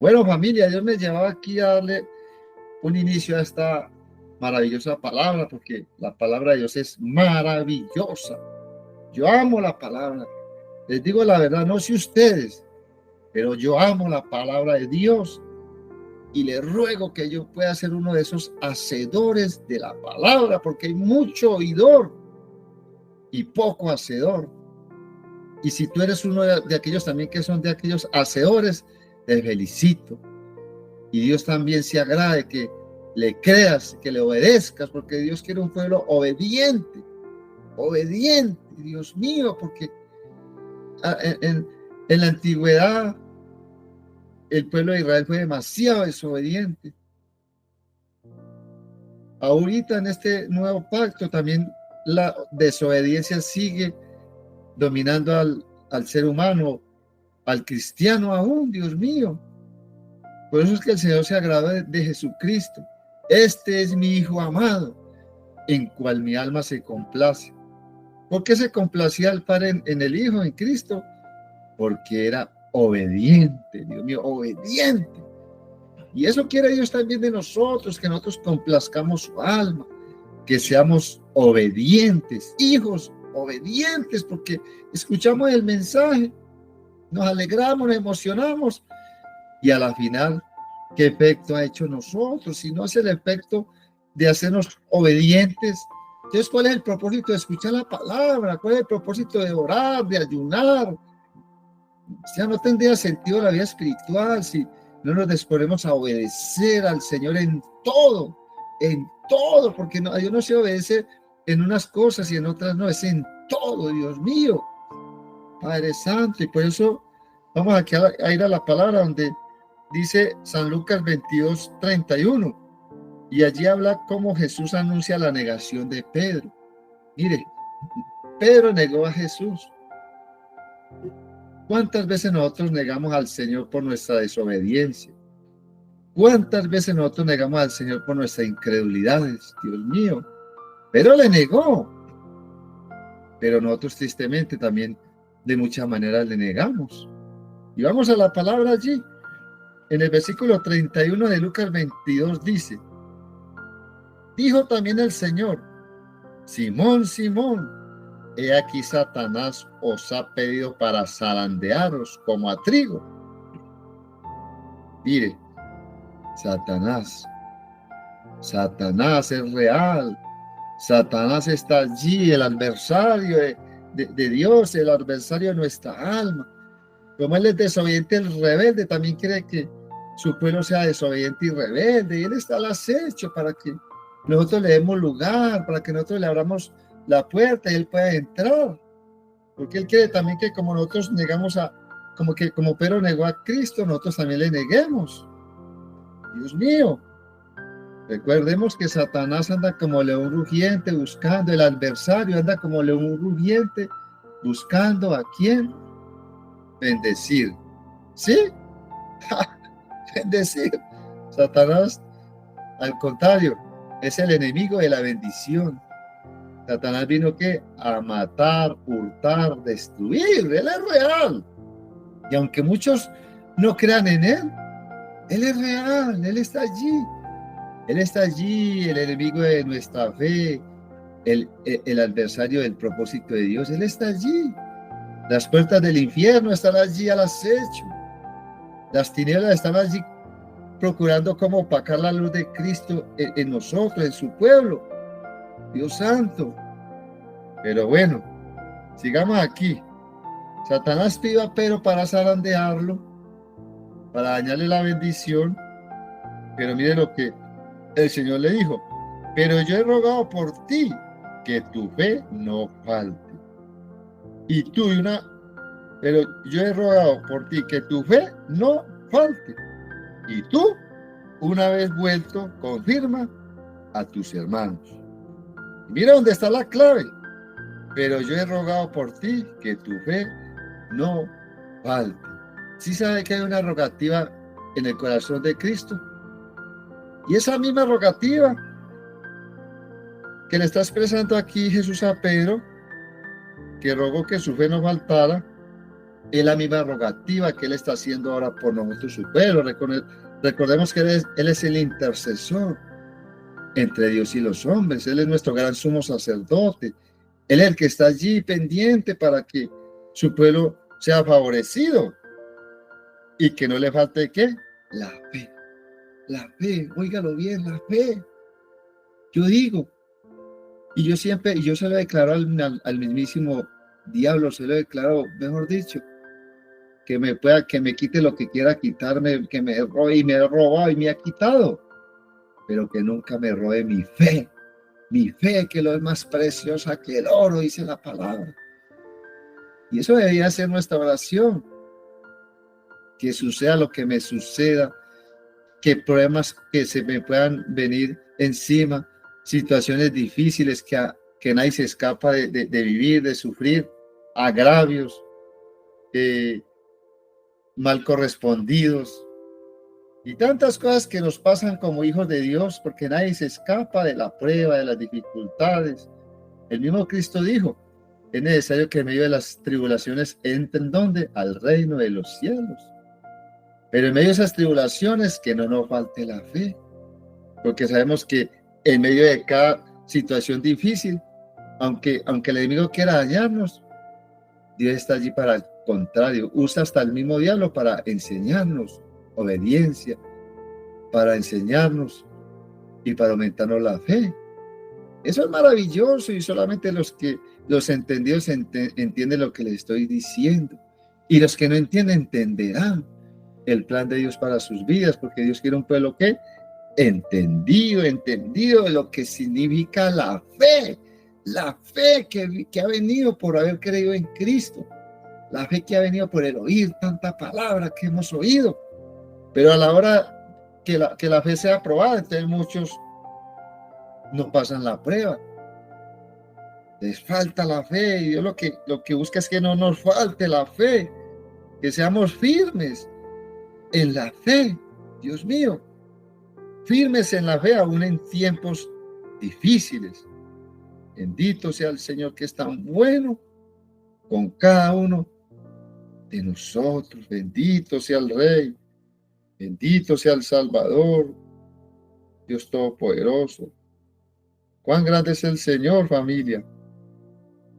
Bueno, familia, Dios me llevaba aquí a darle un inicio a esta maravillosa palabra, porque la palabra de Dios es maravillosa. Yo amo la palabra. Les digo la verdad, no sé ustedes, pero yo amo la palabra de Dios y le ruego que yo pueda ser uno de esos hacedores de la palabra, porque hay mucho oidor y poco hacedor. Y si tú eres uno de aquellos también que son de aquellos hacedores, te felicito. Y Dios también se agrade que le creas, que le obedezcas, porque Dios quiere un pueblo obediente, obediente, Dios mío, porque en la antigüedad el pueblo de Israel fue demasiado desobediente. Ahorita en este nuevo pacto también la desobediencia sigue dominando al ser humano, al cristiano aún, Dios mío. Por eso es que el Señor se agrada de Jesucristo. Este es mi Hijo amado, en cual mi alma se complace. ¿Por qué se complacía el Padre en el Hijo, en Cristo? Porque era obediente, Dios mío, obediente. Y eso quiere Dios también de nosotros, que nosotros complazcamos su alma, que seamos obedientes, hijos obedientes, porque escuchamos el mensaje, nos alegramos, nos emocionamos, y a la final, ¿qué efecto ha hecho nosotros? Si no es el efecto de hacernos obedientes. Entonces, ¿cuál es el propósito de escuchar la palabra? ¿Cuál es el propósito de orar, de ayunar? Ya no tendría sentido la vida espiritual si no nos disponemos a obedecer al Señor en todo, porque no, a Dios no se obedece en unas cosas y en otras no, es en todo, Dios mío, Padre Santo. Y por eso vamos aquí a ir a la palabra donde dice San Lucas 22:31, y allí habla cómo Jesús anuncia la negación de Pedro. Mire, Pedro negó a Jesús. ¿Cuántas veces nosotros negamos al Señor por nuestra desobediencia? ¿Cuántas veces nosotros negamos al Señor por nuestras incredulidades? Dios mío, Pedro le negó, pero nosotros tristemente también de muchas maneras le negamos. Y vamos a la palabra allí. En el versículo 31 de Lucas 22 dice: dijo también el Señor: Simón, Simón, he aquí Satanás os ha pedido para zarandearos como a trigo. Mire, Satanás es real. Satanás está allí, el adversario de Dios, el adversario de nuestra alma. Como él es desobediente, el rebelde también quiere que su pueblo sea desobediente y rebelde. Y él está al acecho para que nosotros le demos lugar, para que nosotros le abramos la puerta y él pueda entrar. Porque él quiere también que como nosotros negamos como Pedro negó a Cristo, nosotros también le neguemos. Dios mío. Recordemos que Satanás anda como león rugiente buscando, el adversario anda como león rugiente buscando a quién bendecir. ¿Sí? Bendecir. Satanás, al contrario, es el enemigo de la bendición. Satanás vino ¿qué? A matar, hurtar, destruir. Él es real. Y aunque muchos no crean en él es real, él está allí. Él está allí, el enemigo de nuestra fe, el adversario del propósito de Dios. Él está allí. Las puertas del infierno están allí al acecho. Las tinieblas están allí procurando cómo opacar la luz de Cristo en nosotros, en su pueblo. Dios santo. Pero bueno, sigamos aquí. Satanás pidió a Pedro para zarandearlo, para dañarle la bendición. Pero mire lo que el Señor le dijo: pero yo he rogado por ti que tu fe no falte. Pero yo he rogado por ti que tu fe no falte. Y tú, una vez vuelto, confirma a tus hermanos. Mira dónde está la clave. Pero yo he rogado por ti que tu fe no falte. ¿Sí sabe que hay una rogativa en el corazón de Cristo? Y esa misma rogativa que le está expresando aquí Jesús a Pedro, que rogó que su fe no faltara, Es la misma rogativa que Él está haciendo ahora por nosotros, su pueblo. Recordemos que Él es el intercesor entre Dios y los hombres. Él es nuestro gran sumo sacerdote. Él es el que está allí pendiente para que su pueblo sea favorecido y que no le falte ¿qué? La fe. La fe, óigalo bien, la fe. Yo digo, y yo siempre, y yo se lo he declarado al mismísimo diablo, se lo he declarado, mejor dicho, que me quite lo que quiera quitarme, que me robe y me ha robado y me ha quitado, pero que nunca me robe mi fe, que lo es más preciosa que el oro, dice la palabra. Y eso debería ser nuestra oración, que suceda lo que me suceda, que problemas que se me puedan venir encima, situaciones difíciles que nadie se escapa de vivir, de sufrir, agravios, mal correspondidos y tantas cosas que nos pasan como hijos de Dios, porque nadie se escapa de la prueba, de las dificultades. El mismo Cristo dijo, es necesario que en medio de las tribulaciones entren ¿dónde? Al reino de los cielos. Pero en medio de esas tribulaciones que no nos falte la fe, porque sabemos que en medio de cada situación difícil, aunque el enemigo quiera dañarnos, Dios está allí para el contrario, usa hasta el mismo diablo para enseñarnos obediencia, para enseñarnos y para aumentarnos la fe. Eso es maravilloso y solamente los entendidos entienden lo que les estoy diciendo. Y los que no entienden entenderán el plan de Dios para sus vidas, porque Dios quiere un pueblo que entendido de lo que significa la fe que ha venido por haber creído en Cristo, la fe que ha venido por el oír tanta palabra que hemos oído, pero a la hora que la fe sea aprobada, entonces muchos no pasan la prueba, les falta la fe, y Dios lo que busca es que no nos falte la fe, que seamos firmes en la fe, Dios mío, firmes en la fe aún en tiempos difíciles. Bendito sea el Señor que es tan bueno con cada uno de nosotros. Bendito sea el Rey, bendito sea el Salvador, Dios Todopoderoso. Cuán grande es el Señor, familia.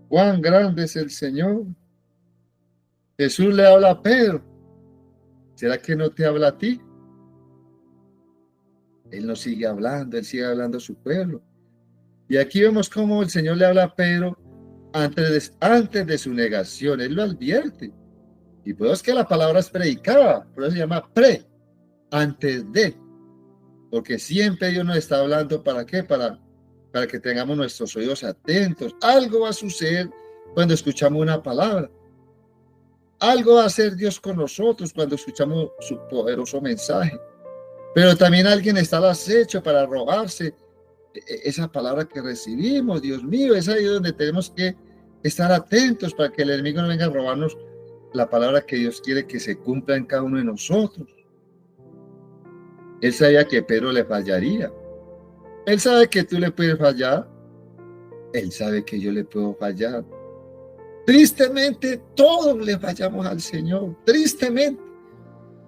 Cuán grande es el Señor. Jesús le habla a Pedro. ¿Será que no te habla a ti? Él no sigue hablando, Él sigue hablando a su pueblo. Y aquí vemos cómo el Señor le habla a Pedro antes de su negación. Él lo advierte. Y pues es que la palabra es predicada, por eso se llama antes de. Porque siempre Dios nos está hablando, ¿para qué? Para que tengamos nuestros oídos atentos. Algo va a suceder cuando escuchamos una palabra. Algo va a hacer Dios con nosotros cuando escuchamos su poderoso mensaje. Pero también alguien está al acecho para robarse esa palabra que recibimos. Dios mío, es ahí donde tenemos que estar atentos para que el enemigo no venga a robarnos la palabra que Dios quiere que se cumpla en cada uno de nosotros. Él sabía que Pedro le fallaría. Él sabe que tú le puedes fallar. Él sabe que yo le puedo fallar. Tristemente, todos le fallamos al Señor. Tristemente.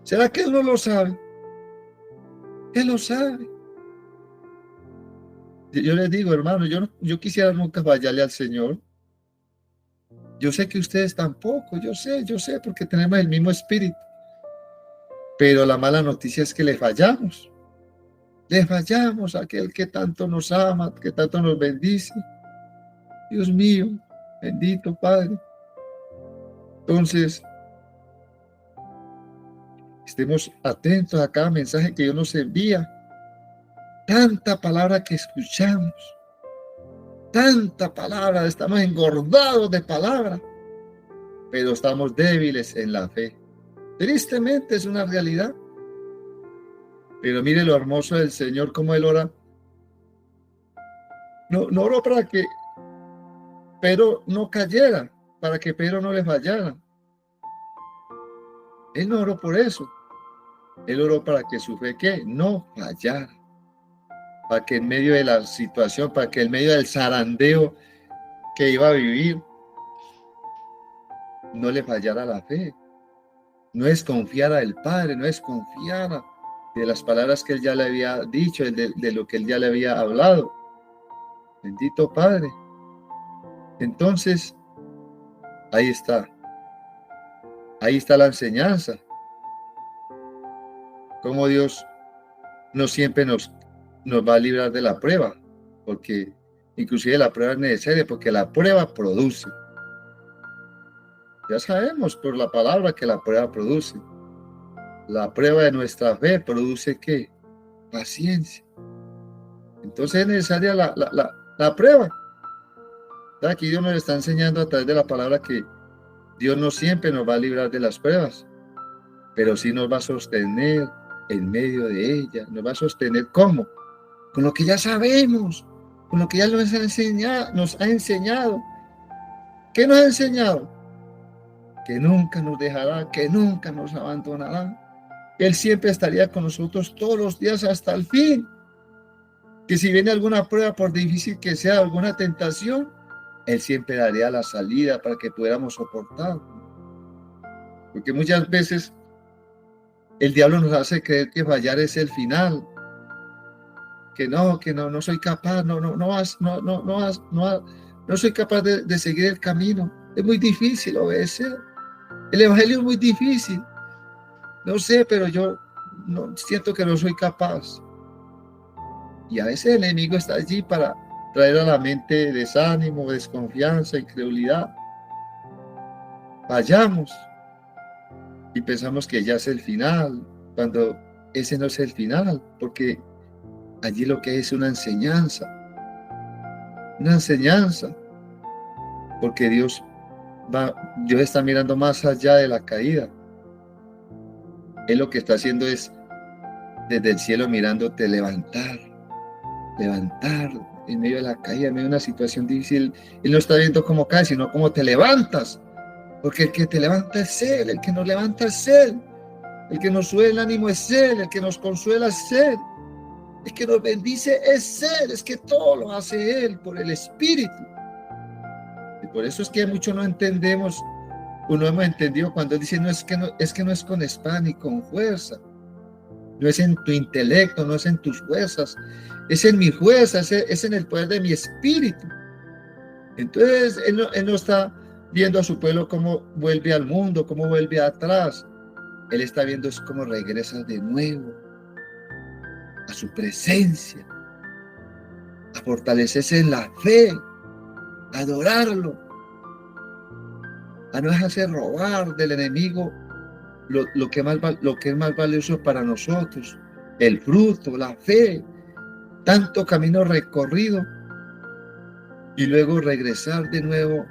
¿Será que Él no lo sabe? Él lo sabe. Yo les digo, hermano, yo quisiera nunca fallarle al Señor. Yo sé que ustedes tampoco, yo sé, porque tenemos el mismo espíritu. Pero la mala noticia es que le fallamos. Le fallamos a aquel que tanto nos ama, que tanto nos bendice. Dios mío, bendito Padre. Entonces, estemos atentos a cada mensaje que Dios nos envía. Tanta palabra que escuchamos. Tanta palabra, estamos engordados de palabra, pero estamos débiles en la fe. Tristemente es una realidad. Pero mire lo hermoso del Señor, cómo Él ora. No oró para que Pedro no cayera, para que Pedro no le fallara. Él no oró por eso. Él oró para que su fe, ¿qué? No fallara. Para que en medio de la situación, para que en medio del zarandeo que iba a vivir, no le fallara la fe. No es confiar al Padre, no es confiar de las palabras que Él ya le había dicho, de lo que Él ya le había hablado. Bendito Padre. Entonces, ahí está. Ahí está la enseñanza. Cómo Dios no siempre nos va a librar de la prueba, porque inclusive la prueba es necesaria, porque la prueba produce. Ya sabemos por la palabra que la prueba produce. La prueba de nuestra fe produce ¿qué? Paciencia. Entonces es necesaria la prueba. Aquí Dios nos está enseñando a través de la palabra que Dios no siempre nos va a librar de las pruebas, pero sí nos va a sostener en medio de ellas. Nos va a sostener ¿cómo? Con lo que ya sabemos, con lo que ya nos ha enseñado. ¿Qué nos ha enseñado? Que nunca nos dejará, que nunca nos abandonará. Él siempre estaría con nosotros todos los días hasta el fin. Que si viene alguna prueba, por difícil que sea, alguna tentación, Él siempre daría la salida para que pudiéramos soportar. Porque muchas veces el diablo nos hace creer que fallar es el final. Que no soy capaz, no soy capaz de seguir el camino. Es muy difícil obedecer. El evangelio es muy difícil. No sé, pero yo no siento que no soy capaz. Y a veces el enemigo está allí para traer a la mente desánimo, desconfianza, incredulidad. Fallamos y pensamos que ya es el final, cuando ese no es el final, porque allí lo que es una enseñanza, porque Dios está mirando más allá de la caída. Él lo que está haciendo es desde el cielo mirándote levantar en medio de la caída, en medio de una situación difícil. Él no está viendo cómo caes, sino cómo te levantas, porque el que te levanta es Él, el que nos levanta es Él, el que nos sube el ánimo es Él, el que nos consuela es Él, el que nos bendice es Él. Es que todo lo hace Él por el Espíritu. Y por eso es que mucho no entendemos, o no hemos entendido cuando Él dice, es que no es con espada ni con fuerza, no es en tu intelecto, no es en tus fuerzas, es en mi fuerza, es en el poder de mi espíritu. Entonces él no está viendo a su pueblo cómo vuelve al mundo, cómo vuelve atrás. Él está viendo es cómo regresa de nuevo a su presencia, a fortalecerse en la fe, a adorarlo, a no dejarse robar del enemigo lo que es más valioso para nosotros, el fruto, la fe, tanto camino recorrido, y luego regresar de nuevo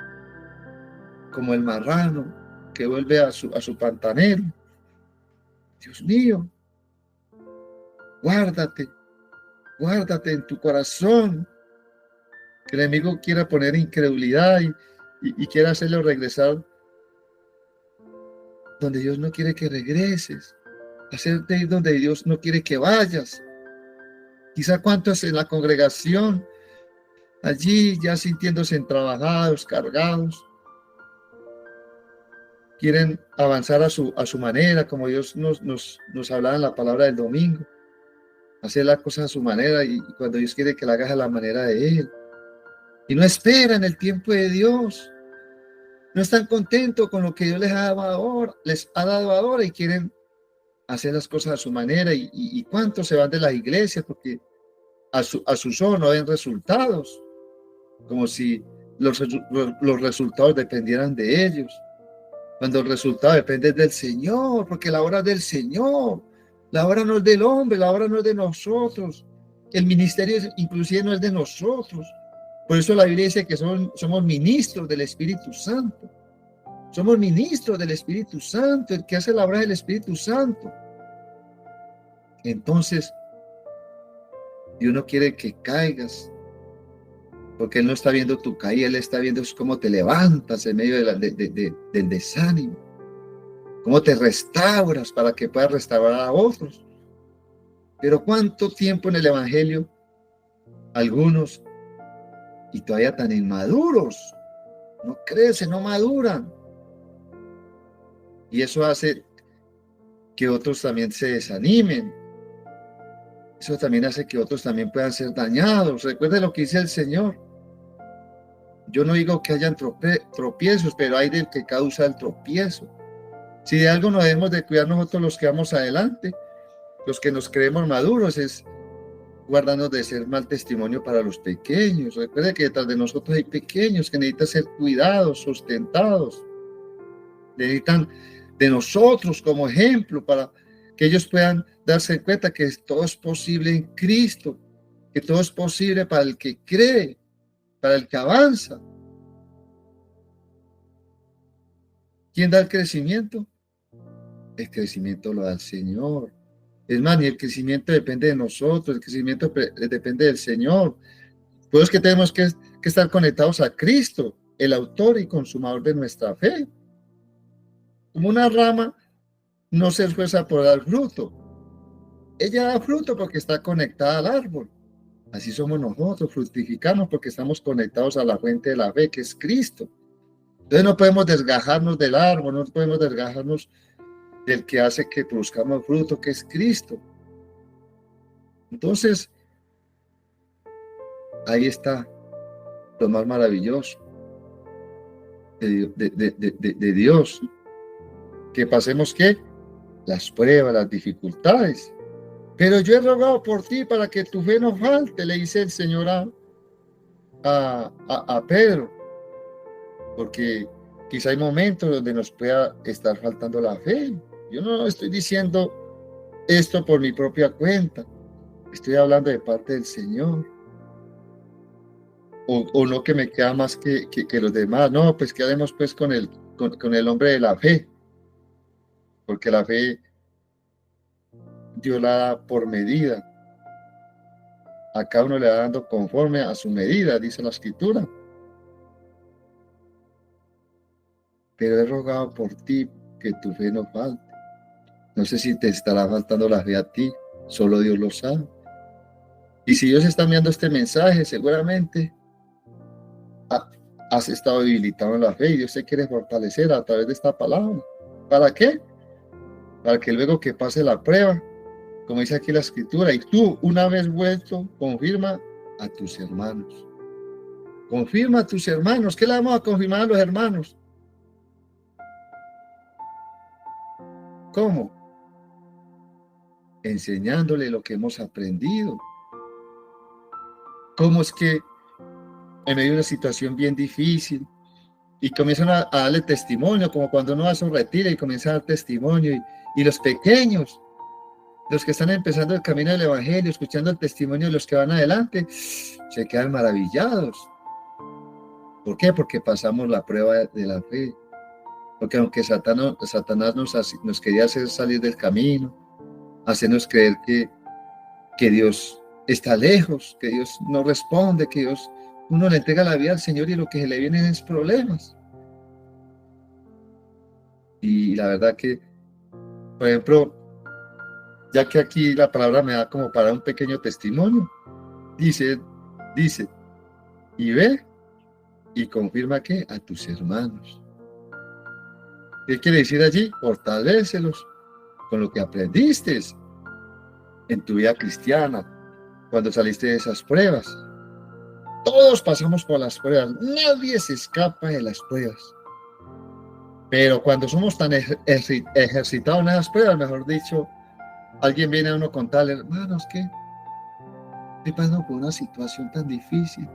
como el marrano que vuelve a su pantanero. Dios mío, guárdate en tu corazón, que el enemigo quiera poner incredulidad y quiera hacerlo regresar donde Dios no quiere que regreses, hacerte ir donde Dios no quiere que vayas. Quizá cuántos en la congregación, allí ya sintiéndose trabajados, cargados, quieren avanzar a su manera, como Dios nos hablaba en la palabra del domingo, hacer las cosas a su manera, y cuando Dios quiere que la hagas a la manera de Él. Y no esperan el tiempo de Dios. No están contentos con lo que Dios les ha dado ahora y quieren hacer las cosas a su manera. Y cuántos se van de las iglesias porque a sus ojos no ven resultados, como si los resultados dependieran de ellos, cuando el resultado depende del Señor, porque la obra es del Señor, la obra no es del hombre, la obra no es de nosotros, el ministerio inclusive no es de nosotros. Por eso la Biblia dice que somos ministros del Espíritu Santo. Somos ministros del Espíritu Santo, el que hace la obra del Espíritu Santo. Entonces, Dios no quiere que caigas, porque Él no está viendo tu caída, Él está viendo cómo te levantas en medio del desánimo, cómo te restauras para que puedas restaurar a otros. Pero ¿cuánto tiempo en el Evangelio algunos, y todavía tan inmaduros, no crecen, no maduran? Y eso hace que otros también se desanimen. Eso también hace que otros también puedan ser dañados. Recuerde lo que dice el Señor. Yo no digo que hayan tropiezos, pero hay del que causa el tropiezo. Si de algo nos debemos de cuidar nosotros los que vamos adelante, los que nos creemos maduros, es guardarnos de ser mal testimonio para los pequeños. Recuerde que detrás de nosotros hay pequeños que necesitan ser cuidados, sustentados. Necesitan de nosotros como ejemplo para que ellos puedan darse cuenta que todo es posible en Cristo, que todo es posible para el que cree, para el que avanza. ¿Quién da el crecimiento? El crecimiento lo da el Señor. Es más, ni el crecimiento depende de nosotros, el crecimiento depende del Señor. Pues es que tenemos que estar conectados a Cristo, el autor y consumador de nuestra fe. Como una rama no se esfuerza por dar fruto. Ella da fruto porque está conectada al árbol. Así somos nosotros, fructificamos porque estamos conectados a la fuente de la fe, que es Cristo. Entonces no podemos desgajarnos del árbol, no podemos desgajarnos del que hace que produzcamos fruto, que es Cristo. Entonces, ahí está lo más maravilloso de Dios. Que pasemos, ¿qué? Las pruebas, las dificultades. Pero yo he rogado por ti para que tu fe no falte, le dice el Señor a Pedro. Porque quizá hay momentos donde nos pueda estar faltando la fe. Yo no estoy diciendo esto por mi propia cuenta. Estoy hablando de parte del Señor. O no que me queda más que los demás. No, pues ¿qué haremos pues con el hombre de la fe? Porque la fe Dios la da por medida. A cada uno le va dando conforme a su medida, dice la Escritura. Pero he rogado por ti que tu fe no falte. No sé si te estará faltando la fe a ti, solo Dios lo sabe. Y si Dios está enviando este mensaje, seguramente has estado debilitado en la fe y Dios te quiere fortalecer a través de esta palabra. ¿Para qué? Para que luego que pase la prueba, como dice aquí la Escritura, y tú, una vez vuelto, confirma a tus hermanos. Confirma a tus hermanos. ¿Qué le vamos a confirmar a los hermanos? ¿Cómo? Enseñándole lo que hemos aprendido. ¿Cómo es que en medio de una situación bien difícil y comienzan a darle testimonio, como cuando uno hace un retiro y comienza a dar testimonio, y los pequeños, los que están empezando el camino del Evangelio, escuchando el testimonio de los que van adelante, se quedan maravillados. ¿Por qué? Porque pasamos la prueba de la fe. Porque aunque Satanás nos quería hacer salir del camino, hacernos creer que Dios está lejos, que Dios no responde, que uno le entrega la vida al Señor y lo que se le vienen es problemas. Y la verdad que, por ejemplo, ya que aquí la palabra me da como para un pequeño testimonio, dice, y ve y confirma que a tus hermanos. ¿Qué quiere decir allí? Fortalécelos con lo que aprendiste en tu vida cristiana, cuando saliste de esas pruebas. Todos pasamos por las pruebas, nadie se escapa de las pruebas. Pero cuando somos tan ejercitados en esas pruebas, mejor dicho, alguien viene a uno a contarle, hermanos, ¿qué? Estoy pasando por una situación tan difícil.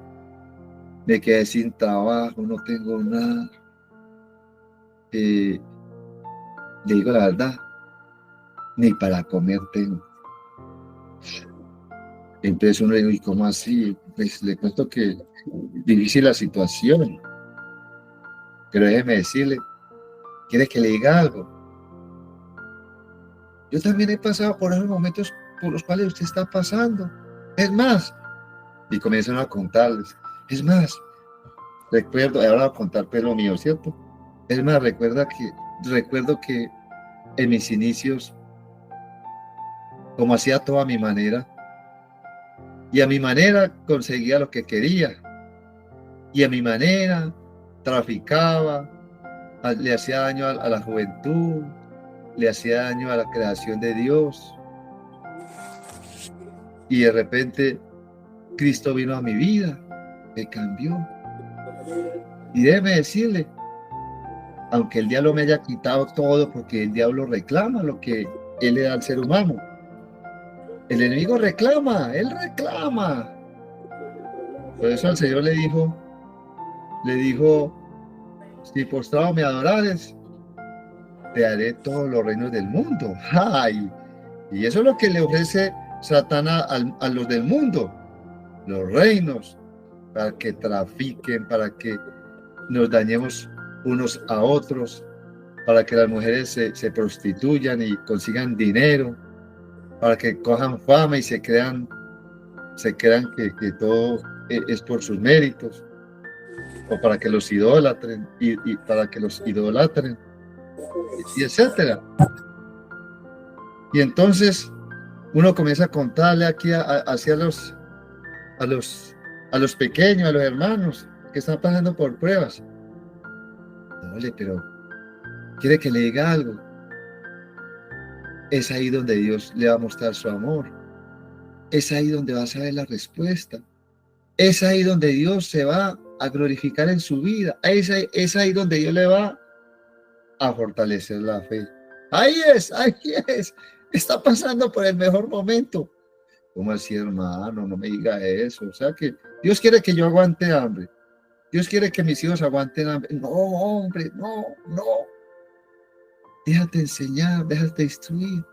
Me quedé sin trabajo, no tengo nada. Le digo la verdad, ni para comer tengo. Entonces uno le dice, ¿y cómo así? Pues le cuento que difícil la situación. Pero déjeme decirle, ¿quiere que le diga algo? Yo también he pasado por esos momentos por los cuales usted está pasando. Es más, y comienzan a contarles. Es más, recuerdo, ahora voy a contar pero mío, ¿cierto? Es más, recuerdo que en mis inicios, como hacía todo a mi manera, y a mi manera conseguía lo que quería, y a mi manera traficaba, le hacía daño a la juventud, le hacía daño a la creación de Dios. Y de repente Cristo vino a mi vida, me cambió. Y déjeme decirle, aunque el diablo me haya quitado todo, porque el diablo reclama lo que él le da al ser humano. El enemigo reclama, él reclama. Por eso al Señor le dijo, si postrado me adorares, te daré todos los reinos del mundo. ¡Ay! Y eso es lo que le ofrece Satanás a los del mundo, los reinos, para que trafiquen, para que nos dañemos unos a otros, para que las mujeres se prostituyan y consigan dinero, para que cojan fama y se crean que todo es por sus méritos, o para que los idolatren y para que los idolatren, y etcétera. Y entonces uno comienza a contarle aquí hacia a los pequeños, a los hermanos que están pasando por pruebas. Oye, pero quiere que le diga algo. Es ahí donde Dios le va a mostrar su amor. Es ahí donde va a saber la respuesta. Es ahí donde Dios se va a glorificar en su vida. Es ahí donde Dios le va a fortalecer la fe. Ahí es. Está pasando por el mejor momento. ¿Cómo así, hermano? No me diga eso. O sea que Dios quiere que yo aguante hambre. Dios quiere que mis hijos aguanten hambre. No, hombre, no. Déjate enseñar, déjate instruir.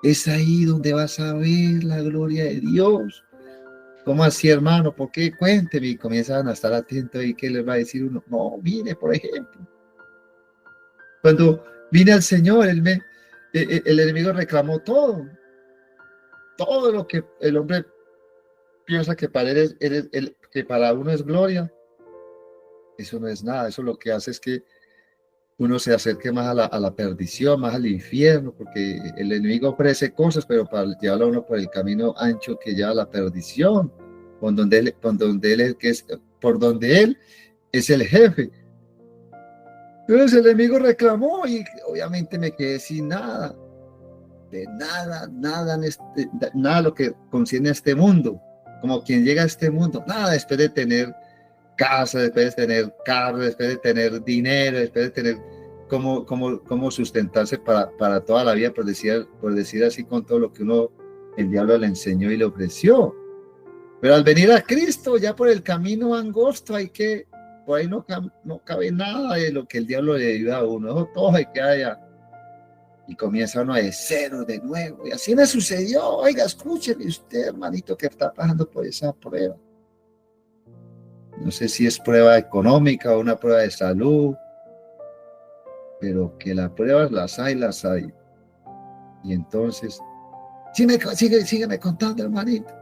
Es ahí donde vas a ver la gloria de Dios. ¿Cómo así, hermano? ¿Por qué? Cuénteme. Y comienzan a estar atentos y qué les va a decir uno. No, mire, por ejemplo. Cuando vine al Señor, el enemigo reclamó todo. Todo lo que el hombre piensa que para que para uno es gloria. Eso no es nada. Eso lo que hace es que uno se acerque más a la perdición, más al infierno, porque el enemigo ofrece cosas, pero para llevarlo a uno por el camino ancho que lleva a la perdición, por donde él es el jefe. Entonces el enemigo reclamó y obviamente me quedé sin nada, de nada lo que concierne a este mundo, como quien llega a este mundo, nada después de tener casa, después de tener carro, después de tener dinero, después de tener cómo sustentarse para toda la vida, por decir así, con todo lo que el diablo le enseñó y le ofreció. Pero al venir a Cristo, ya por el camino angosto, por ahí no cabe nada de lo que el diablo le dio a uno, todo hay que haya. Y comienza uno de cero de nuevo. Y así me sucedió. Oiga, escúcheme usted, hermanito, que está pasando por esa prueba. No sé si es prueba económica o una prueba de salud, pero que las pruebas las hay. Y entonces, sígueme contando, hermanito.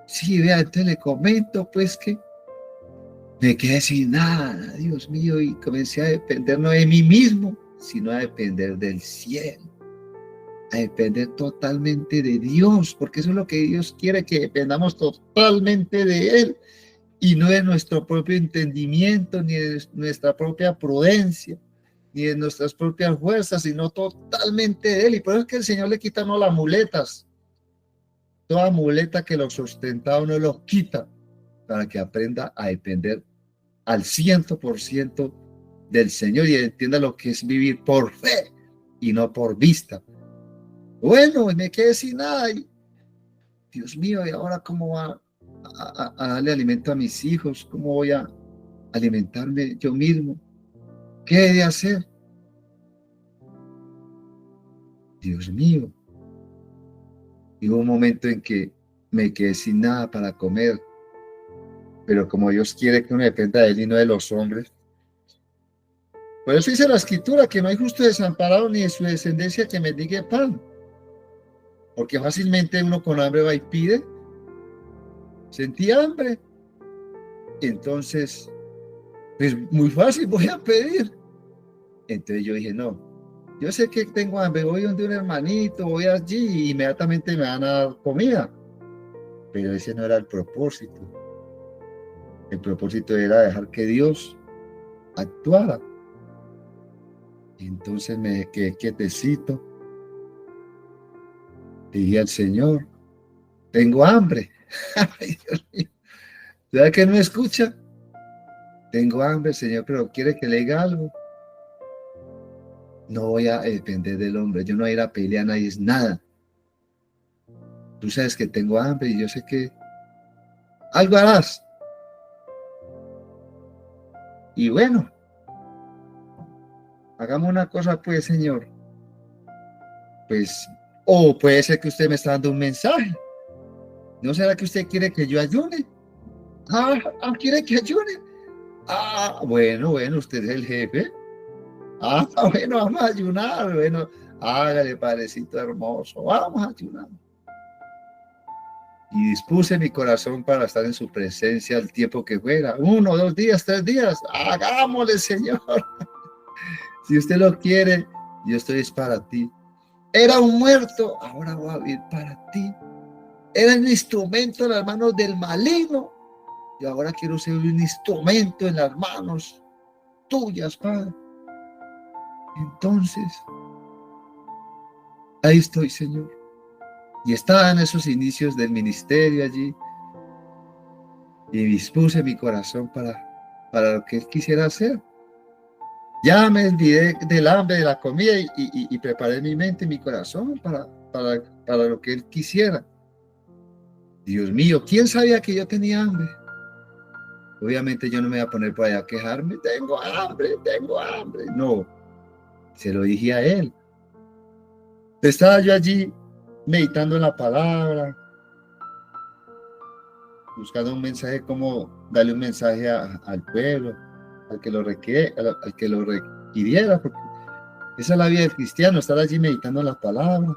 Sí, vea, entonces le comento, pues, que me quedé sin nada, Dios mío, y comencé a depender no de mí mismo, sino a depender del cielo, a depender totalmente de Dios, porque eso es lo que Dios quiere, que dependamos totalmente de Él, y no de nuestro propio entendimiento, ni de nuestra propia prudencia, ni de nuestras propias fuerzas, sino totalmente de Él. Y por eso es que el Señor le quita no las muletas. Toda muleta que lo sustenta uno lo quita para que aprenda a depender al 100% del Señor y entienda lo que es vivir por fe y no por vista. Bueno, me quedé sin nada y Dios mío, ¿y ahora cómo va a darle alimento a mis hijos? ¿Cómo voy a alimentarme yo mismo? ¿Qué he de hacer? Dios mío. Y hubo un momento en que me quedé sin nada para comer, pero como Dios quiere que uno dependa de Él y no de los hombres. Por eso dice la Escritura que no hay justo desamparado ni de su descendencia que mendigue pan, porque fácilmente uno con hambre va y pide. Sentí hambre, entonces pues muy fácil, voy a pedir. Entonces yo dije, no, yo sé que tengo hambre, voy donde un hermanito, voy allí y inmediatamente me van a dar comida. Pero ese no era el propósito. El propósito era dejar que Dios actuara. Entonces me quedé quietecito. Le dije al Señor, tengo hambre. Ay, Dios mío. ¿Sabe que no me escucha? Tengo hambre, Señor, pero quiere que le diga algo. No voy a depender del hombre. Yo no voy a ir a pelear a nadie, es nada. Tú sabes que tengo hambre y yo sé que algo harás. Y bueno, hagamos una cosa pues, Señor. Pues, o puede ser que usted me está dando un mensaje. ¿No será que usted quiere que yo ayune? ¿Quiere que ayune? Bueno, usted es el jefe. Bueno, vamos a ayunar. Bueno, hágale, padrecito hermoso. Vamos a ayunar. Y dispuse mi corazón para estar en su presencia el tiempo que fuera. 1, 2 días, 3 días. Hagámosle, Señor. Si usted lo quiere, yo estoy para ti. Era un muerto, ahora voy a vivir para ti. Era un instrumento en las manos del maligno, y ahora quiero ser un instrumento en las manos tuyas, Padre. Entonces, ahí estoy, Señor. Y estaba en esos inicios del ministerio allí, y dispuse mi corazón para lo que Él quisiera hacer. Ya me olvidé del hambre, de la comida, y preparé mi mente y mi corazón para lo que Él quisiera. Dios mío, ¿quién sabía que yo tenía hambre? Obviamente yo no me voy a poner por allá a quejarme, tengo hambre. No, se lo dije a Él. Estaba yo allí meditando en la palabra, buscando un mensaje, como darle un mensaje al pueblo, al que lo requiriera, porque esa es la vida del cristiano, estar allí meditando en la palabra,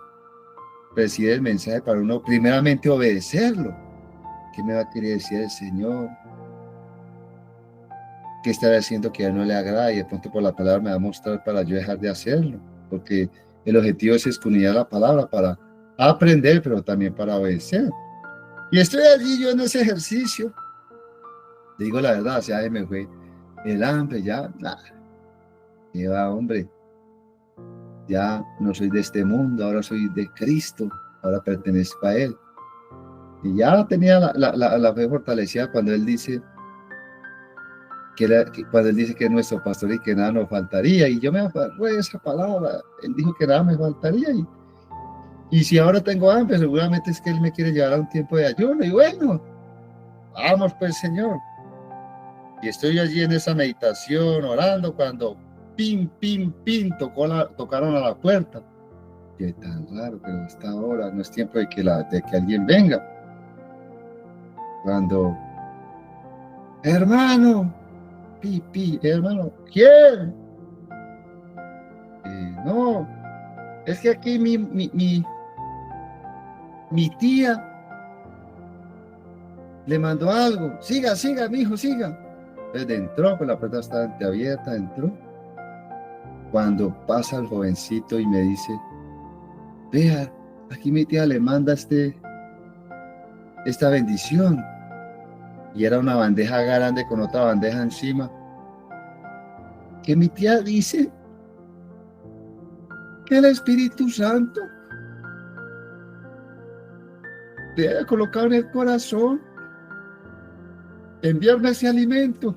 recibir el mensaje para uno primeramente obedecerlo. ¿Qué me va a querer decir el Señor? ¿Qué estaré haciendo que a Él no le agrada? Y de pronto por la palabra me va a mostrar para yo dejar de hacerlo, porque el objetivo es escudriñar la palabra para aprender, pero también para obedecer. Y estoy allí yo en ese ejercicio. Digo la verdad, ya me fue el hambre, ya, nada. Lleva, hombre, ya no soy de este mundo, ahora soy de Cristo, ahora pertenezco a Él. Y ya tenía la fe fortalecida cuando Él dice cuando Él dice que es nuestro pastor y que nada nos faltaría. Y yo me aferré a esa palabra. Él dijo que nada me faltaría. Y si ahora tengo hambre, seguramente es que Él me quiere llevar a un tiempo de ayuno. Y bueno, vamos pues, Señor. Y estoy allí en esa meditación, orando, cuando pin, pin, pin, tocaron a la puerta. Qué tan raro, pero esta hora no es tiempo de que alguien venga. Cuando, hermano, hermano, ¿quién? No, es que aquí mi tía le mandó algo. Siga, mijo, siga. Entonces entró, pues la puerta estaba entreabierta, entró. Cuando pasa el jovencito y me dice, vea, aquí mi tía le manda esta bendición. Y era una bandeja grande con otra bandeja encima. Que mi tía dice que el Espíritu Santo le haya colocado en el corazón enviarme ese alimento.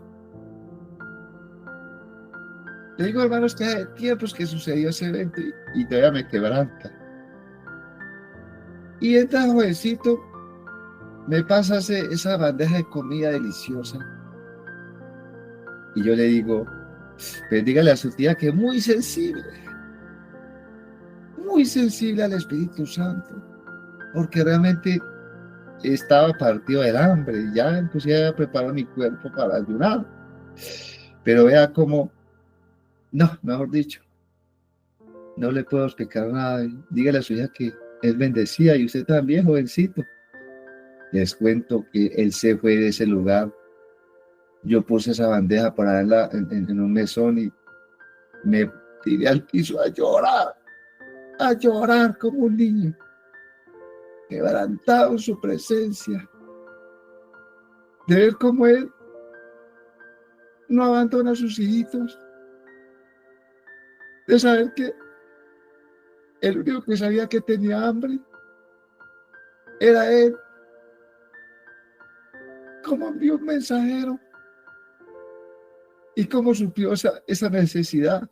Le digo, hermanos, que hace tiempos que sucedió ese evento y todavía me quebranta. Y entra jovencito, me pasa esa bandeja de comida deliciosa. Y yo le digo, pues dígale a su tía que es muy sensible al Espíritu Santo, porque realmente estaba partido del hambre, ya inclusive había preparado mi cuerpo para ayunar. Pero vea cómo, no, mejor dicho, no le puedo explicar nada. Dígale a su hija que es bendecida y usted también, jovencito. Les cuento que él se fue de ese lugar. Yo puse esa bandeja para verla en un mesón y me tiré al piso a llorar como un niño, quebrantado en su presencia, de ver cómo él no abandona a sus hijitos, de saber que el único que sabía que tenía hambre era él. Cómo envió un mensajero y cómo suplió esa necesidad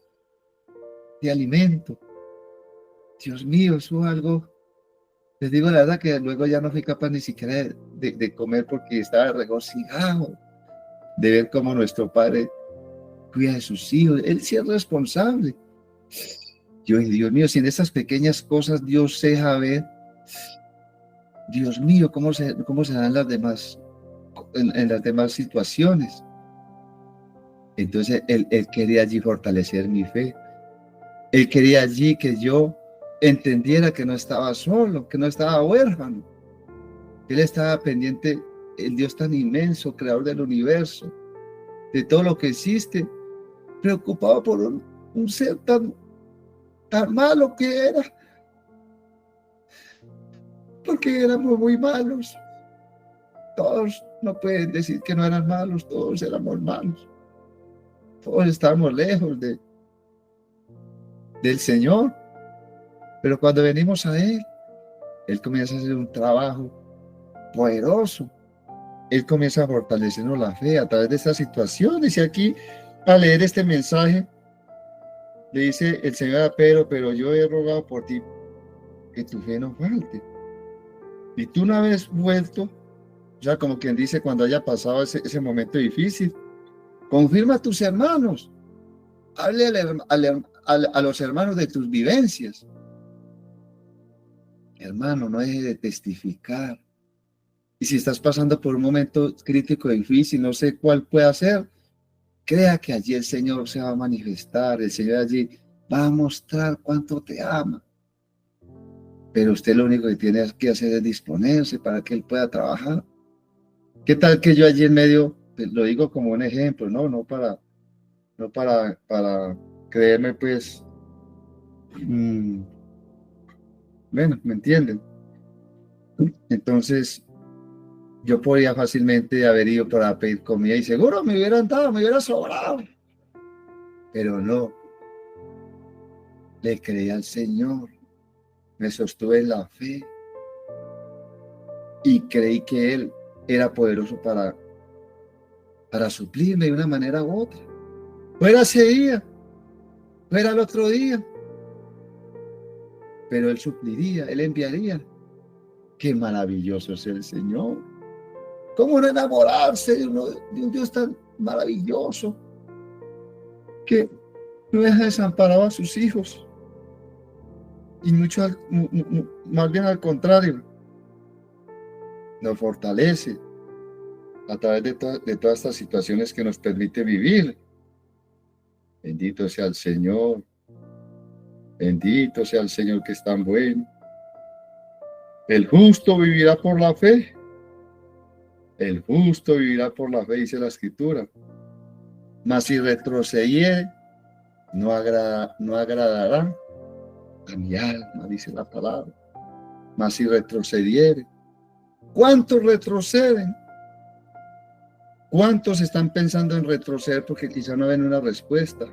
de alimento. Dios mío, eso es algo. Les digo la verdad que luego ya no fui capaz ni siquiera de comer porque estaba regocijado de ver cómo nuestro Padre cuida de sus hijos. Él sí es responsable. Dios mío, si en esas pequeñas cosas Dios se deja ver, Dios mío, cómo se dan las demás, en las demás situaciones. Entonces él quería allí fortalecer mi fe. Él quería allí que yo entendiera que no estaba solo, que no estaba huérfano. Él estaba pendiente, el Dios tan inmenso, creador del universo, de todo lo que existe, preocupado por un ser tan malo que era, porque éramos muy malos. Todos no pueden decir que no eran malos, todos éramos malos. Todos estábamos lejos del Señor. Pero cuando venimos a Él comienza a hacer un trabajo poderoso. Él comienza a fortalecernos la fe a través de estas situaciones. Y aquí, al leer este mensaje, le dice el Señor a Pedro, pero yo he rogado por ti que tu fe no falte. Y tú una vez vuelto, ya como quien dice, cuando haya pasado ese momento difícil, confirma a tus hermanos. Hable a los hermanos de tus vivencias. Hermano, no deje de testificar. Y si estás pasando por un momento crítico difícil, no sé cuál puede ser, crea que allí el Señor se va a manifestar, el Señor allí va a mostrar cuánto te ama. Pero usted lo único que tiene que hacer es disponerse para que Él pueda trabajar. ¿Qué tal que yo allí en medio, lo digo como un ejemplo, no para creerme pues, bueno, ¿me entienden? Entonces, yo podía fácilmente haber ido para pedir comida y seguro me hubieran dado, me hubiera sobrado. Pero no, le creí al Señor, me sostuve en la fe y creí que Él era poderoso para suplirme de una manera u otra. Fuera ese día, fuera el otro día, pero Él supliría, Él enviaría. Qué maravilloso es el Señor. ¿Cómo no enamorarse de un Dios tan maravilloso que no deja desamparado a sus hijos? Y mucho más bien al contrario, nos fortalece a través de todas estas situaciones que nos permite vivir. Bendito sea el Señor, bendito sea el Señor que es tan bueno. El justo vivirá por la fe. El justo vivirá por la fe, dice la Escritura. Mas si retrocediere, no agradará a mi alma, dice la palabra. Mas si retrocediere, ¿cuántos retroceden? ¿Cuántos están pensando en retroceder porque quizá no ven una respuesta?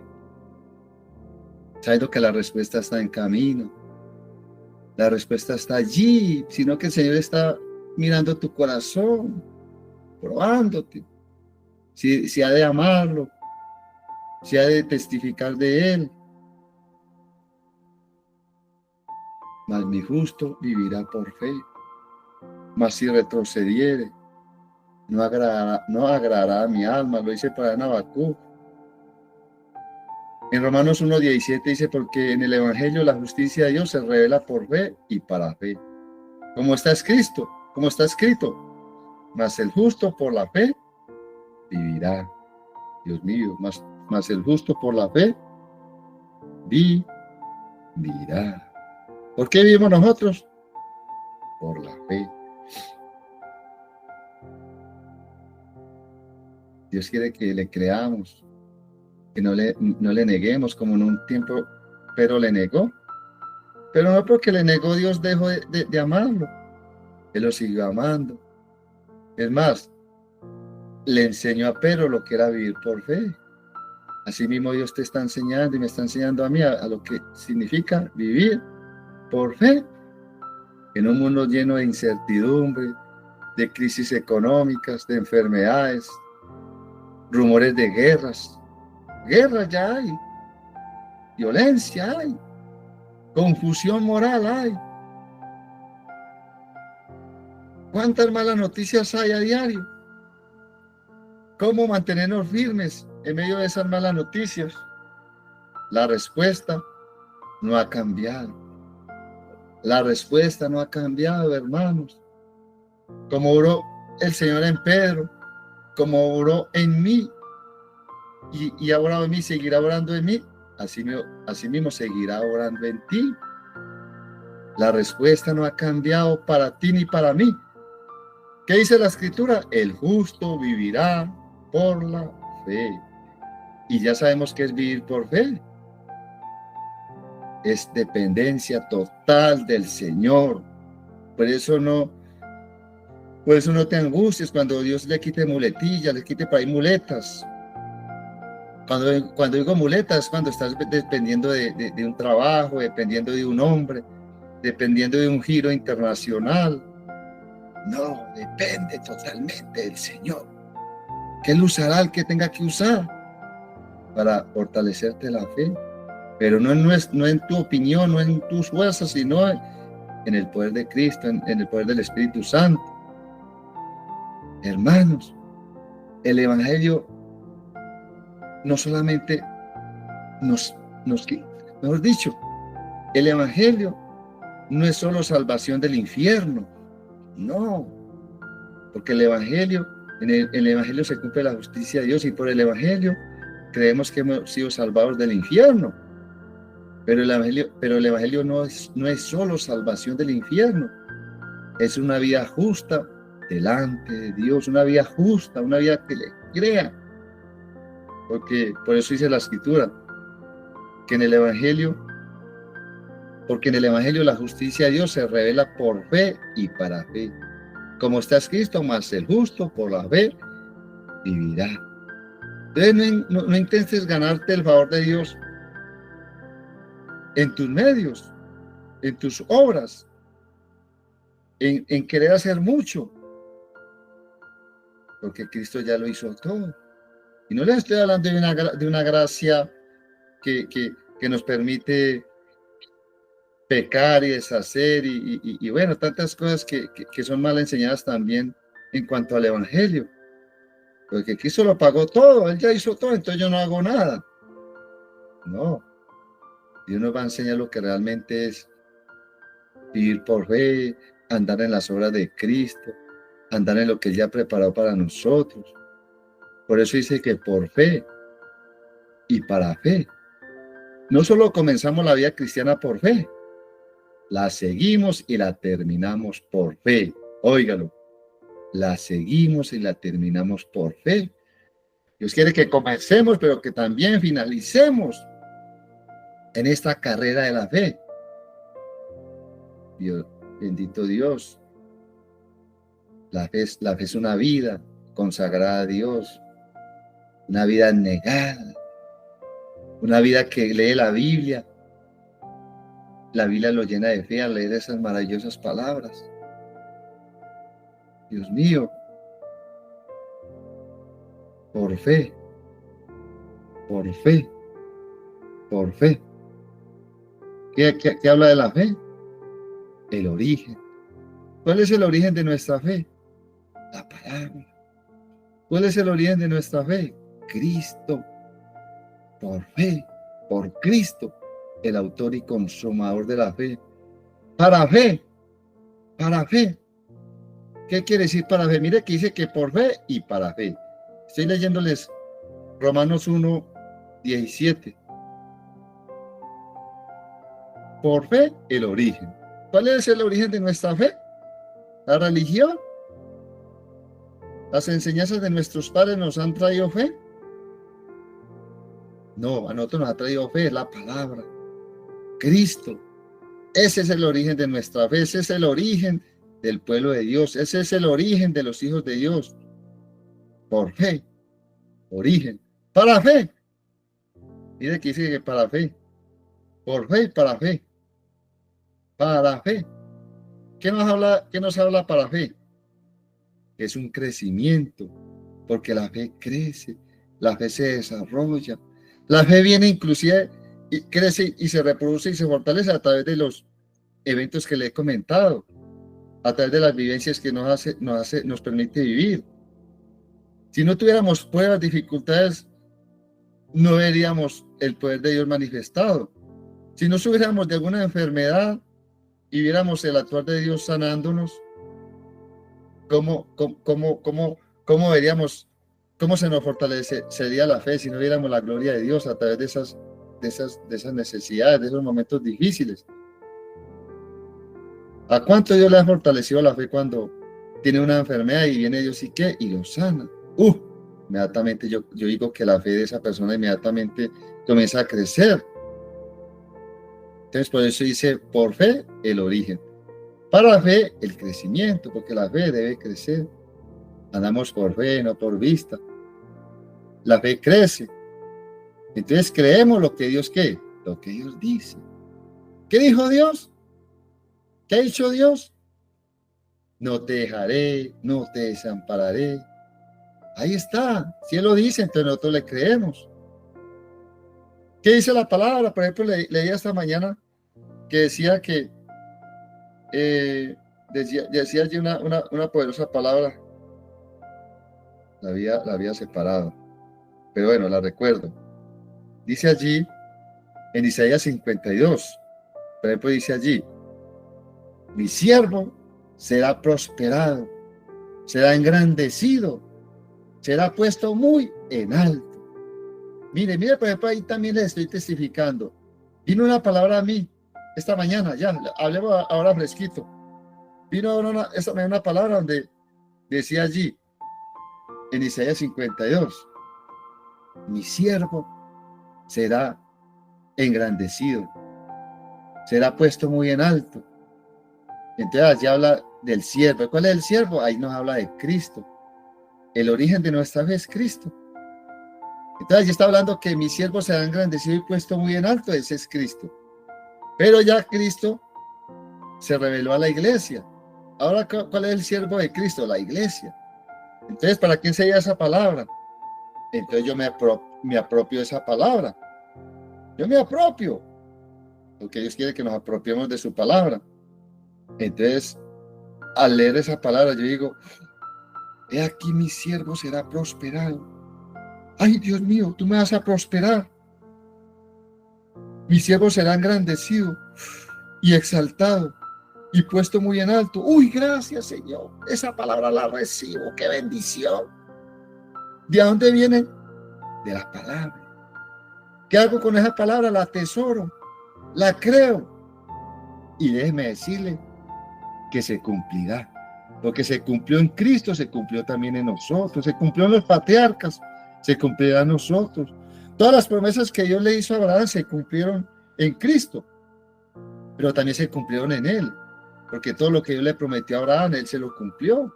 Sabiendo que la respuesta está en camino. La respuesta está allí, sino que el Señor está mirando tu corazón, probándote. Si ha de amarlo, si ha de testificar de Él. Mas mi justo vivirá por fe. Mas si retrocediere, no agradará a mi alma. Lo dice para Habacuc. En Romanos 1:17 dice, porque en el Evangelio la justicia de Dios se revela por fe y para fe. Como está escrito, mas el justo por la fe vivirá. Dios mío, mas el justo por la fe vivirá. ¿Por qué vivimos nosotros? Por la fe. Dios quiere que le creamos, que no le neguemos como en un tiempo, pero le negó. Pero no porque le negó, Dios dejó de amarlo. Él lo siguió amando. Es más, le enseñó a Pedro lo que era vivir por fe. Así mismo Dios te está enseñando y me está enseñando a mí a lo que significa vivir por fe en un mundo lleno de incertidumbre, de crisis económicas, de enfermedades, rumores de guerras. Guerras ya hay, violencia hay, confusión moral hay. ¿Cuántas malas noticias hay a diario? ¿Cómo mantenernos firmes en medio de esas malas noticias? La respuesta no ha cambiado. La respuesta no ha cambiado, hermanos. Como oró el Señor en Pedro, como oró en mí y ha orado en mí, seguirá orando en mí, así mismo seguirá orando en ti. La respuesta no ha cambiado para ti ni para mí. ¿Qué dice la Escritura? El justo vivirá por la fe. Y ya sabemos qué es vivir por fe. Es dependencia total del Señor. Por eso no te angusties cuando Dios le quite muletillas, le quite por ahí muletas. Cuando digo muletas, cuando estás dependiendo de un trabajo, dependiendo de un hombre, dependiendo de un giro internacional. No, depende totalmente del Señor. Que Él usará el que tenga que usar para fortalecerte la fe. Pero no en tu opinión, no en tus fuerzas, sino en el poder de Cristo, en el poder del Espíritu Santo. Hermanos, el Evangelio no solamente mejor dicho, el Evangelio no es solo salvación del infierno, no, porque el Evangelio, en el Evangelio se cumple la justicia de Dios y por el Evangelio creemos que hemos sido salvados del infierno, pero el Evangelio no es solo salvación del infierno, es una vida justa delante de Dios, una vida justa, una vida que le crea. Porque por eso dice la Escritura, porque en el Evangelio la justicia de Dios se revela por fe y para fe. Como está escrito, mas el justo por la fe vivirá. Entonces no intentes ganarte el favor de Dios en tus medios, en tus obras, en querer hacer mucho, porque Cristo ya lo hizo todo. Y no les estoy hablando de una gracia que nos permite pecar y deshacer y bueno, tantas cosas que son mal enseñadas también en cuanto al Evangelio. Porque Cristo lo pagó todo, Él ya hizo todo, entonces yo no hago nada. No, Dios nos va a enseñar lo que realmente es vivir por fe, andar en las obras de Cristo, andar en lo que Él ya ha preparado para nosotros. Por eso dice que por fe y para fe. No solo comenzamos la vida cristiana por fe, la seguimos y la terminamos por fe. Óigalo, la seguimos y la terminamos por fe. Dios quiere que comencemos, pero que también finalicemos en esta carrera de la fe. Dios, bendito Dios. La fe es una vida consagrada a Dios, una vida negada, una vida que lee la Biblia. La Biblia lo llena de fe al leer esas maravillosas palabras. Dios mío, por fe, por fe, por fe. ¿Qué habla de la fe? El origen. ¿Cuál es el origen de nuestra fe? La palabra. ¿Cuál es el origen de nuestra fe? Cristo. Por fe, por Cristo, el autor y consumador de la fe. Para fe, para fe. ¿Qué quiere decir para fe? Mire que dice que por fe y para fe. Estoy leyéndoles Romanos 1:17. Por fe, el origen. ¿Cuál es el origen de nuestra fe? ¿La religión? ¿Las enseñanzas de nuestros padres nos han traído fe? No, a nosotros nos ha traído fe, es la palabra. Cristo. Ese es el origen de nuestra fe, ese es el origen del pueblo de Dios, ese es el origen de los hijos de Dios. Por fe, origen. Para fe, Mire que dice que para fe, por fe y para fe, para fe. ¿Qué nos habla para fe? Es un crecimiento, porque la fe crece, la fe se desarrolla, la fe viene inclusive y crece y se reproduce y se fortalece a través de los eventos que le he comentado, a través de las vivencias que nos permite vivir. Si no tuviéramos pruebas, dificultades, no veríamos el poder de Dios manifestado. Si no sufriéramos de alguna enfermedad y viéramos el actuar de Dios sanándonos, ¿cómo veríamos, cómo se nos fortalecería la fe si no viéramos la gloria de Dios a través de esas necesidades, de esos momentos difíciles? ¿A cuánto Dios le ha fortalecido la fe cuando tiene una enfermedad y viene Dios y qué? Y lo sana. Inmediatamente yo digo que la fe de esa persona inmediatamente comienza a crecer. Entonces por eso dice, por fe, el origen. Para la fe, el crecimiento, porque la fe debe crecer. Andamos por fe, no por vista. La fe crece. Entonces creemos lo que Dios ¿qué? Lo que Dios dice. ¿Qué dijo Dios? ¿Qué ha dicho Dios? No te dejaré, no te desampararé. Ahí está. Si Él lo dice, entonces nosotros le creemos. ¿Qué dice la palabra? Por ejemplo, leí esta mañana que decía que decía allí una poderosa palabra. La había separado. Pero bueno, la recuerdo. Dice allí, en Isaías 52, por ejemplo, dice allí, mi siervo será prosperado, será engrandecido, será puesto muy en alto. Mire, por ejemplo, ahí también les estoy testificando. Vino una palabra a mí esta mañana, ya, hablemos ahora fresquito. Vino ahora una palabra donde decía allí, en Isaías 52, mi siervo será engrandecido, será puesto muy en alto. Entonces allí habla del siervo. ¿Cuál es el siervo? Ahí nos habla de Cristo. El origen de nuestra fe es Cristo. Entonces allí está hablando que mi siervo será engrandecido y puesto muy en alto. Ese es Cristo. Pero ya Cristo se reveló a la iglesia. Ahora, ¿cuál es el siervo de Cristo? La iglesia. Entonces, ¿para quién sería esa palabra? Entonces yo me apropio de esa palabra. Yo me apropio. Porque Dios quiere que nos apropiemos de su palabra. Entonces, al leer esa palabra, yo digo, he aquí mi siervo será prosperado. Ay, Dios mío, tú me vas a prosperar. Mi siervo será engrandecido y exaltado y puesto muy en alto. Uy, gracias, Señor. Esa palabra la recibo. ¡Qué bendición! ¿De dónde viene? De la palabra. ¿Qué hago con esa palabra? La atesoro, la creo. Y déjeme decirle que se cumplirá. Lo que se cumplió en Cristo se cumplió también en nosotros. Se cumplió en los patriarcas, se cumplirá en nosotros. Todas las promesas que Dios le hizo a Abraham se cumplieron en Cristo, pero también se cumplieron en él, porque todo lo que Dios le prometió a Abraham, él se lo cumplió.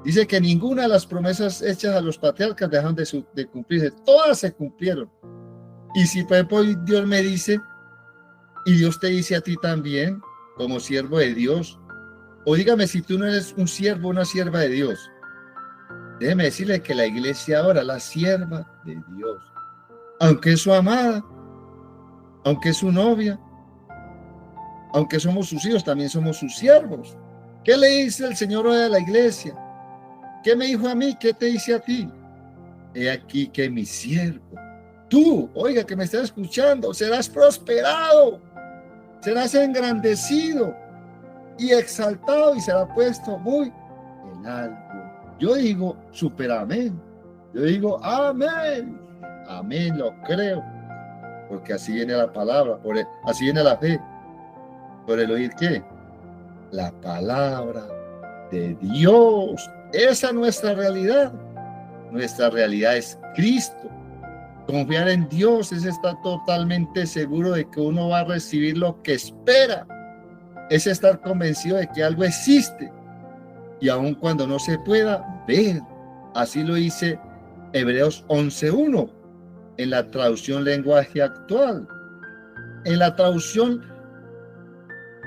Dice que ninguna de las promesas hechas a los patriarcas dejaron de cumplirse, todas se cumplieron. Y si por ejemplo Dios me dice, y Dios te dice a ti también, como siervo de Dios, o dígame si tú no eres un siervo o una sierva de Dios, déjeme decirle que la iglesia ahora, la sierva de Dios, aunque es su amada, aunque es su novia, aunque somos sus hijos, también somos sus siervos. ¿Qué le dice el Señor hoy a la iglesia? ¿Qué me dijo a mí? ¿Qué te dice a ti? He aquí que mi siervo, tú, oiga, que me estás escuchando, serás prosperado, serás engrandecido y exaltado y será puesto muy en alto. Yo digo, super amén. Yo digo, amén. Amén, lo creo. Porque así viene la palabra, así viene la fe. ¿Por el oír qué? La palabra de Dios. Esa es nuestra realidad. Nuestra realidad es Cristo. Confiar en Dios es estar totalmente seguro de que uno va a recibir lo que espera. Es estar convencido de que algo existe. Y aun cuando no se pueda ver. Así lo dice Hebreos 11:1. en la traducción lenguaje actual. En la traducción,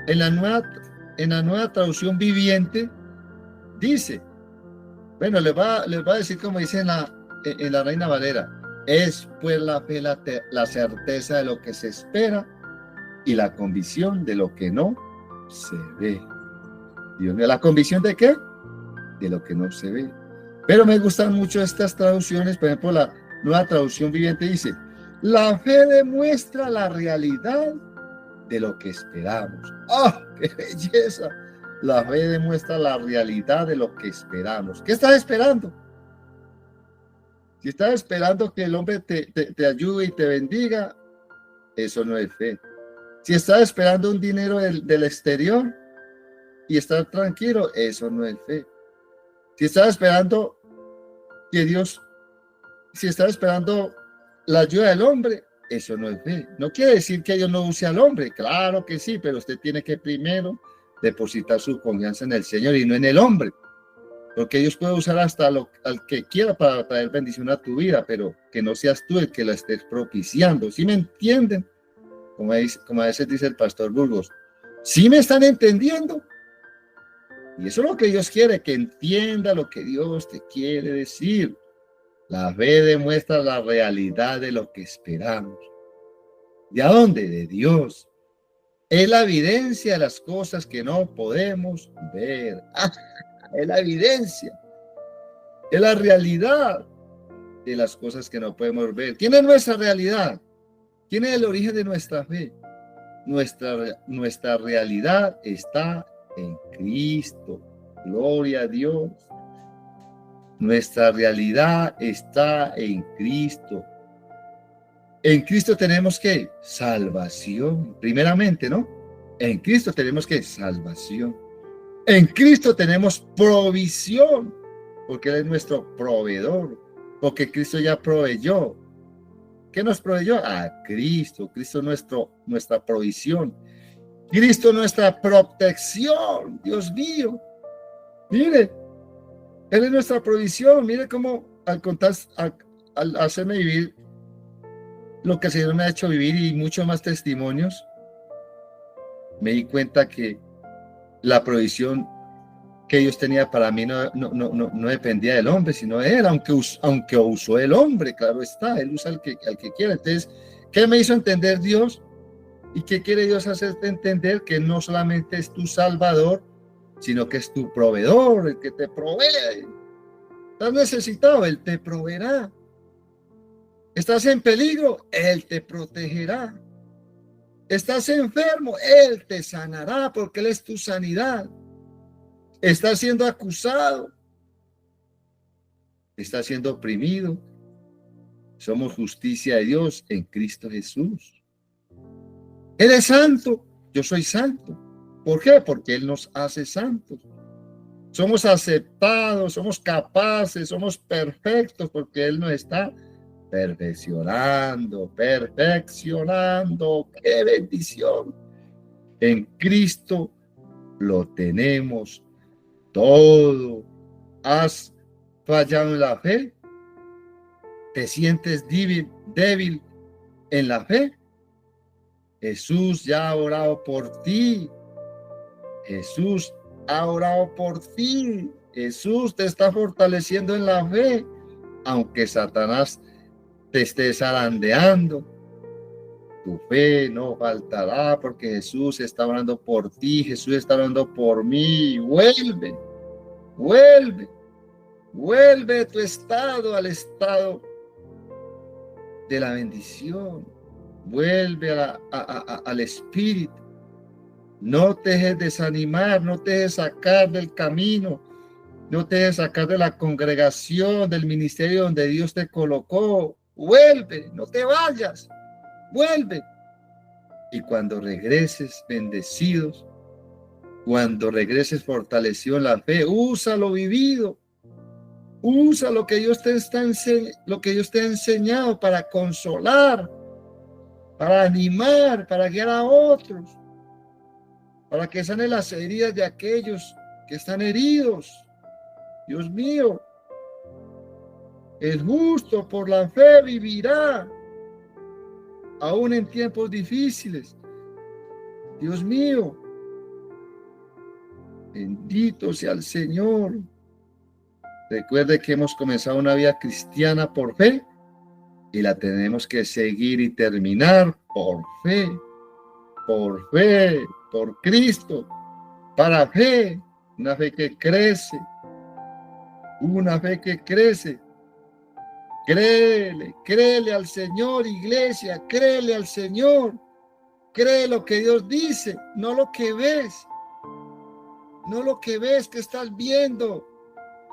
en la nueva traducción viviente, dice, bueno, les va a decir como dice en la Reina Valera, es pues la fe la certeza de lo que se espera y la convicción de lo que no se ve. Dios mío, ¿la convicción de qué? De lo que no se ve. Pero me gustan mucho estas traducciones. Por ejemplo, la nueva traducción viviente dice, la fe demuestra la realidad de lo que esperamos. ¡Oh, qué belleza! La fe demuestra la realidad de lo que esperamos. ¿Qué estás esperando? Si estás esperando que el hombre te ayude y te bendiga, eso no es fe. Si estás esperando un dinero del exterior y estar tranquilo, eso no es fe. Si estás esperando que Dios, si estás esperando la ayuda del hombre, eso no es fe. No quiere decir que Dios no use al hombre, claro que sí, pero usted tiene que primero depositar su confianza en el Señor y no en el hombre, porque Dios puede usar hasta al que quiera para traer bendición a tu vida, pero que no seas tú el que lo estés propiciando. ¿Sí me entienden? Como a veces dice el pastor Burgos, ¿sí me están entendiendo? Y eso es lo que Dios quiere, que entienda lo que Dios te quiere decir. La fe demuestra la realidad de lo que esperamos. ¿De dónde? De Dios. Es la evidencia de las cosas que no podemos ver. Es la evidencia. Es la realidad de las cosas que no podemos ver. ¿Quién es nuestra realidad? ¿Quién es el origen de nuestra fe? Nuestra realidad está en Cristo. Gloria a Dios. Nuestra realidad está en Cristo. En Cristo tenemos que salvación, primeramente, ¿no? En Cristo tenemos que salvación. En Cristo tenemos provisión, porque Él es nuestro proveedor, porque Cristo ya proveyó. ¿Qué nos proveyó? A Cristo. Cristo nuestra provisión. Cristo nuestra protección. Dios mío. Mire, Él es nuestra provisión. Mire cómo al hacerme vivir lo que el Señor me ha hecho vivir y muchos más testimonios, me di cuenta que la provisión que Dios tenía para mí no dependía del hombre, sino de Él, aunque usó el hombre, claro está, Él usa al que quiera. Entonces, ¿qué me hizo entender Dios? ¿Y qué quiere Dios hacerte entender? Que no solamente es tu Salvador, sino que es tu proveedor, el que te provee. Estás necesitado, Él te proveerá. Estás en peligro, Él te protegerá. Estás enfermo, Él te sanará porque Él es tu sanidad. Estás siendo acusado, estás siendo oprimido. Somos justicia de Dios en Cristo Jesús. Él es santo, yo soy santo. ¿Por qué? Porque Él nos hace santos. Somos aceptados, somos capaces, somos perfectos porque Él nos está perfeccionando. ¡Qué bendición! En Cristo lo tenemos todo. ¿Has fallado en la fe? ¿Te sientes débil en la fe? Jesús ya ha orado por ti. Jesús ha orado por ti. Jesús te está fortaleciendo en la fe, aunque Satanás te esté zarandeando. Tu fe no faltará porque Jesús está orando por ti. Jesús está orando por mí. Vuelve de tu estado al estado de la bendición. Vuelve al Espíritu. No te dejes desanimar, no te dejes sacar del camino, no te dejes sacar de la congregación, del ministerio donde Dios te colocó. Vuelve, no te vayas, vuelve. Y cuando regreses bendecidos, cuando regreses fortalecido en la fe, usa lo vivido, usa lo que Dios te ha enseñado para consolar, para animar, para guiar a otros, para que sane las heridas de aquellos que están heridos. Dios mío, el justo por la fe vivirá. aún en tiempos difíciles. Dios mío, bendito sea el Señor. Recuerde que hemos comenzado una vida cristiana por fe y la tenemos que seguir y terminar por fe, por Cristo, para fe, una fe que crece, una fe que crece. Créele al Señor, iglesia, créele al Señor. Cree lo que Dios dice, no lo que ves. No lo que ves, que estás viendo.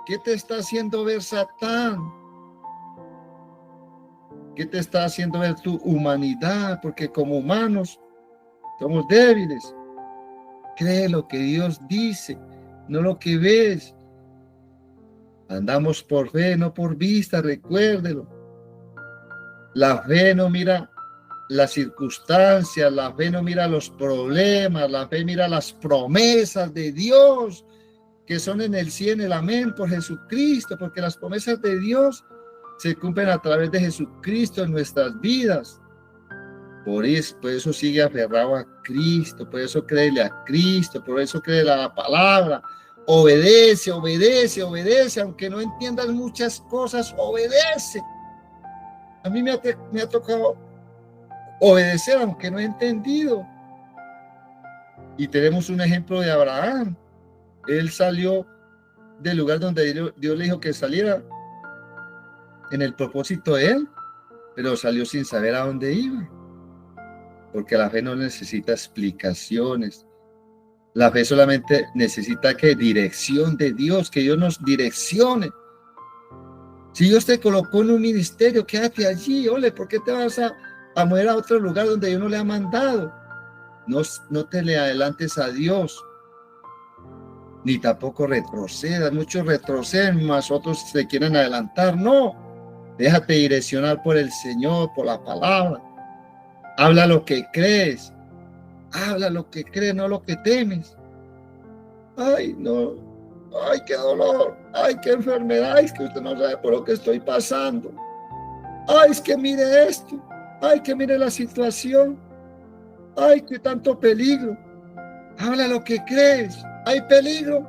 ¿Qué te está haciendo ver Satán? ¿Qué te está haciendo ver tu humanidad? Porque como humanos somos débiles. Cree lo que Dios dice, no lo que ves. Andamos por fe, no por vista, recuérdelo. La fe no mira las circunstancias, la fe no mira los problemas, la fe mira las promesas de Dios que son en el sí, en el amén por Jesucristo, porque las promesas de Dios se cumplen a través de Jesucristo en nuestras vidas. Por eso sigue aferrado a Cristo, por eso créele a Cristo, por eso créele a la palabra. Obedece, aunque no entiendas muchas cosas, obedece. A mí me ha tocado obedecer, aunque no he entendido. Y tenemos un ejemplo de Abraham. Él salió del lugar donde Dios le dijo que saliera en el propósito de él, pero salió sin saber a dónde iba. Porque la fe no necesita explicaciones. La fe solamente necesita dirección de Dios, que Dios nos direccione. Si Dios te colocó en un ministerio, quédate allí. Ole, ¿por qué te vas a mover a otro lugar donde Dios no le ha mandado? No te le adelantes a Dios, ni tampoco retrocedas. Muchos retroceden, más otros se quieren adelantar. No, déjate direccionar por el Señor, por la palabra. Habla lo que crees, no lo que temes. Ay, no, ay, qué dolor, ay, qué enfermedad, es que usted no sabe por lo que estoy pasando. Ay, es que mire esto, ay, que mire la situación, ay, qué tanto peligro. Habla lo que crees, hay peligro.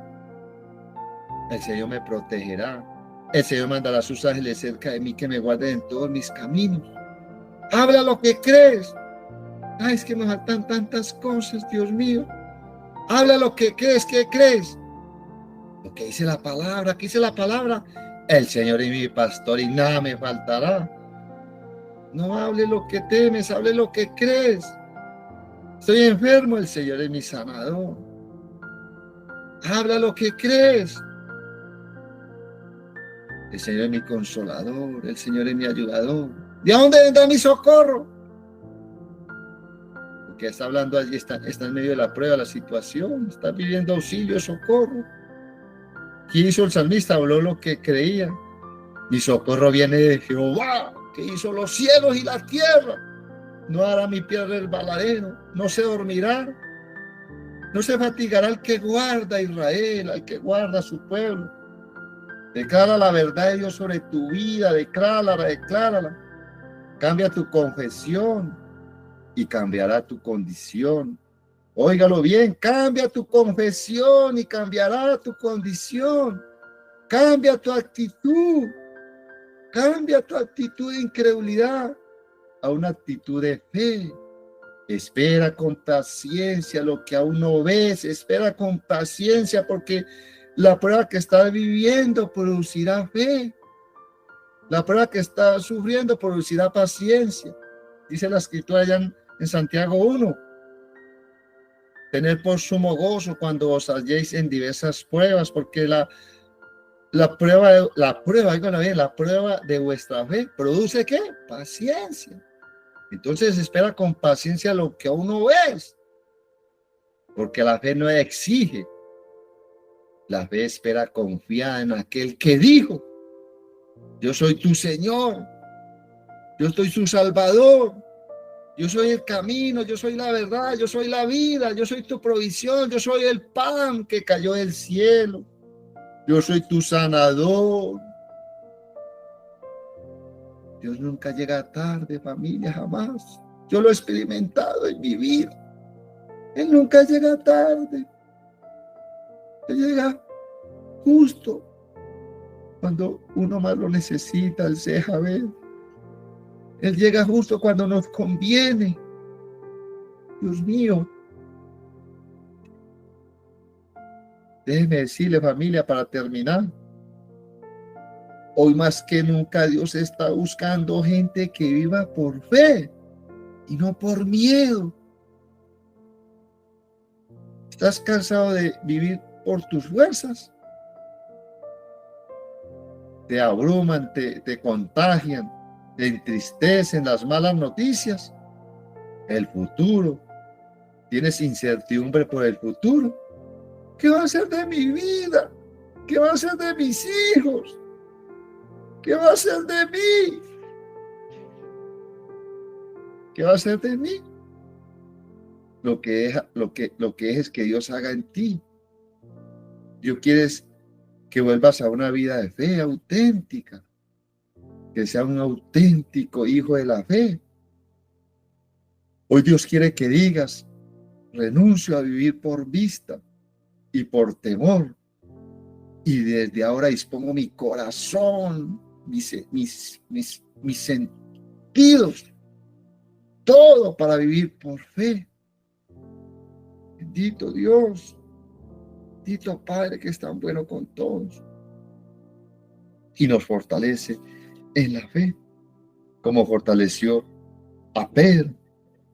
El Señor me protegerá, el Señor mandará a sus ángeles cerca de mí que me guarden en todos mis caminos. Habla lo que crees. Ay, es que me faltan tantas cosas, Dios mío. Habla lo que crees, ¿qué crees? Lo que dice la palabra, ¿qué dice la palabra? El Señor es mi pastor y nada me faltará. No hable lo que temes, hable lo que crees. Estoy enfermo, el Señor es mi sanador. Habla lo que crees. El Señor es mi consolador, el Señor es mi ayudador. ¿De dónde vendrá mi socorro? Porque está hablando allí, está en medio de la prueba, la situación, está pidiendo auxilio, socorro. ¿Qué hizo el salmista? Habló lo que creía. Mi socorro viene de Jehová, que hizo los cielos y la tierra. No hará mi pie resbaladero, no se dormirá, no se fatigará el que guarda a Israel, al que guarda a su pueblo. Declara la verdad de Dios sobre tu vida, declárala. Cambia tu confesión y cambiará tu condición. Óigalo bien, cambia tu confesión y cambiará tu condición. Cambia tu actitud de incredulidad a una actitud de fe. Espera con paciencia lo que aún no ves, espera con paciencia porque la prueba que estás viviendo producirá fe. La prueba que estás sufriendo producirá paciencia. Dice la escritura allá en Santiago 1. Tener por sumo gozo cuando os halléis en diversas pruebas, porque la prueba de vuestra fe produce ¿qué? Paciencia. Entonces espera con paciencia lo que aún no ves, porque la fe no exige. La fe espera confiada en aquel que dijo: yo soy tu Señor, yo soy su Salvador, yo soy el camino, yo soy la verdad, yo soy la vida, yo soy tu provisión, yo soy el pan que cayó del cielo, yo soy tu sanador. Dios nunca llega tarde, familia, jamás. Yo lo he experimentado en mi vida. Él nunca llega tarde. Él llega justo cuando uno más lo necesita. Él se deja ver. Él llega justo cuando nos conviene. Dios mío. Déjeme decirle, familia, para terminar. Hoy más que nunca Dios está buscando gente que viva por fe y no por miedo. ¿Estás cansado de vivir por tus fuerzas? Te abruman, te contagian, te entristecen las malas noticias. El futuro. Tienes incertidumbre por el futuro. ¿Qué va a ser de mi vida? ¿Qué va a ser de mis hijos? ¿Qué va a ser de mí? ¿Qué va a ser de mí? Lo que es que Dios haga en ti. Dios quiere que vuelvas a una vida de fe auténtica, que sea un auténtico hijo de la fe. Hoy Dios quiere que digas: renuncio a vivir por vista y por temor, y desde ahora dispongo mi corazón, mis sentidos, todo para vivir por fe. Bendito Dios, bendito Padre, que es tan bueno con todos y nos fortalece en la fe, como fortaleció a Pedro.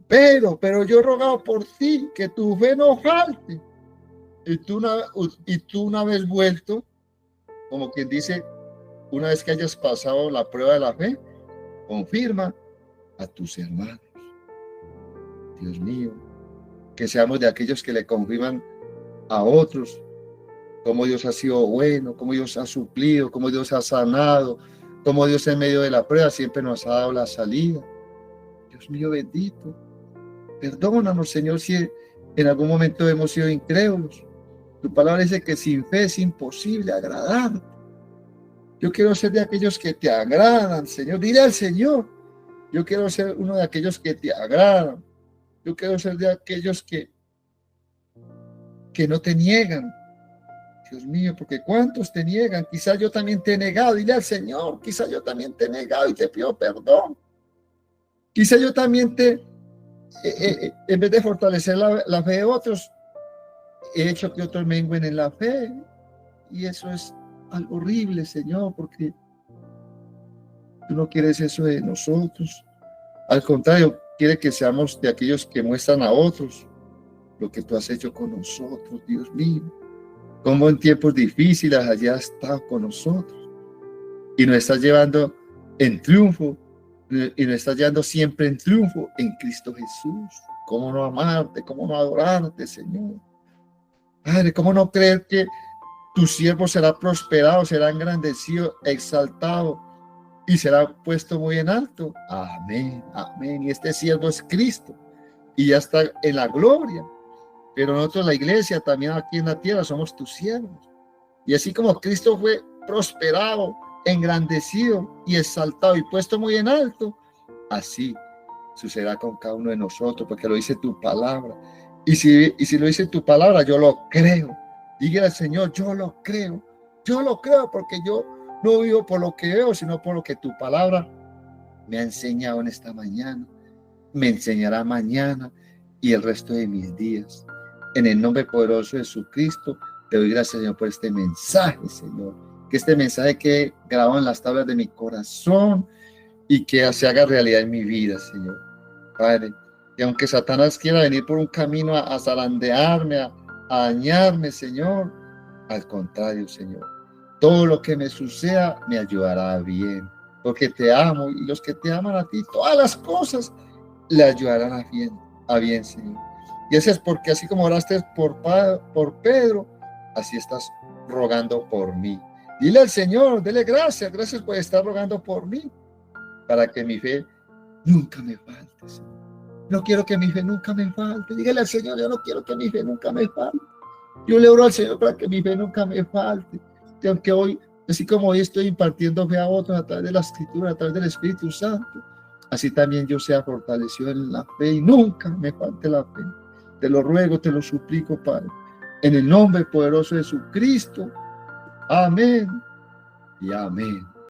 Pero yo he rogado por ti, que tu fe no falte. Y tú una vez vuelto, como quien dice, una vez que hayas pasado la prueba de la fe, confirma a tus hermanos. Dios mío, que seamos de aquellos que le confirman a otros cómo Dios ha sido bueno, cómo Dios ha suplido, cómo Dios ha sanado, cómo Dios en medio de la prueba siempre nos ha dado la salida. Dios mío bendito, perdónanos, Señor, si en algún momento hemos sido incrédulos. Tu palabra dice que sin fe es imposible agradarte. Yo quiero ser de aquellos que te agradan, Señor. Dile al Señor: yo quiero ser uno de aquellos que te agradan. Yo quiero ser de aquellos que no te niegan. Dios mío, porque ¿cuántos te niegan? Quizás yo también te he negado. Dile al Señor: quizás yo también te he negado y te pido perdón. Quizás yo también en vez de fortalecer la fe de otros, he hecho que otros mengüen en la fe. Y eso es algo horrible, Señor, porque tú no quieres eso de nosotros. Al contrario, quiere que seamos de aquellos que muestran a otros lo que tú has hecho con nosotros, Dios mío. Cómo en tiempos difíciles allá has estado con nosotros y nos estás llevando en triunfo, y nos estás llevando siempre en triunfo en Cristo Jesús. Cómo no amarte, cómo no adorarte, Señor. Padre, cómo no creer que tu siervo será prosperado, será engrandecido, exaltado y será puesto muy en alto. Amén, amén. Y este siervo es Cristo y ya está en la gloria. Pero nosotros, la iglesia, también aquí en la tierra, somos tus siervos. Y así como Cristo fue prosperado, engrandecido y exaltado y puesto muy en alto, así sucederá con cada uno de nosotros, porque lo dice tu palabra. Y si lo dice tu palabra, yo lo creo. Dígale al Señor: yo lo creo, porque yo no vivo por lo que veo, sino por lo que tu palabra me ha enseñado en esta mañana, me enseñará mañana y el resto de mis días. En el nombre poderoso de Jesucristo, te doy gracias, Señor, por este mensaje, Señor. Que este mensaje quede grabado en las tablas de mi corazón y que se haga realidad en mi vida, Señor. Padre, que aunque Satanás quiera venir por un camino a zarandearme, a dañarme, Señor, al contrario, Señor, todo lo que me suceda me ayudará bien, porque te amo, y los que te aman a ti, todas las cosas le ayudarán a bien, Señor. Y eso es porque así como oraste por Pedro, así estás rogando por mí. Dile al Señor, dele gracias por estar rogando por mí, para que mi fe nunca me falte, Señor. No quiero que mi fe nunca me falte. Dígale al Señor: yo no quiero que mi fe nunca me falte. Yo le oro al Señor para que mi fe nunca me falte. Que aunque hoy, así como hoy estoy impartiendo fe a otros a través de la Escritura, a través del Espíritu Santo, así también yo sea fortalecido en la fe y nunca me falte la fe. Te lo ruego, te lo suplico, Padre, en el nombre poderoso de Jesucristo. Amén y amén.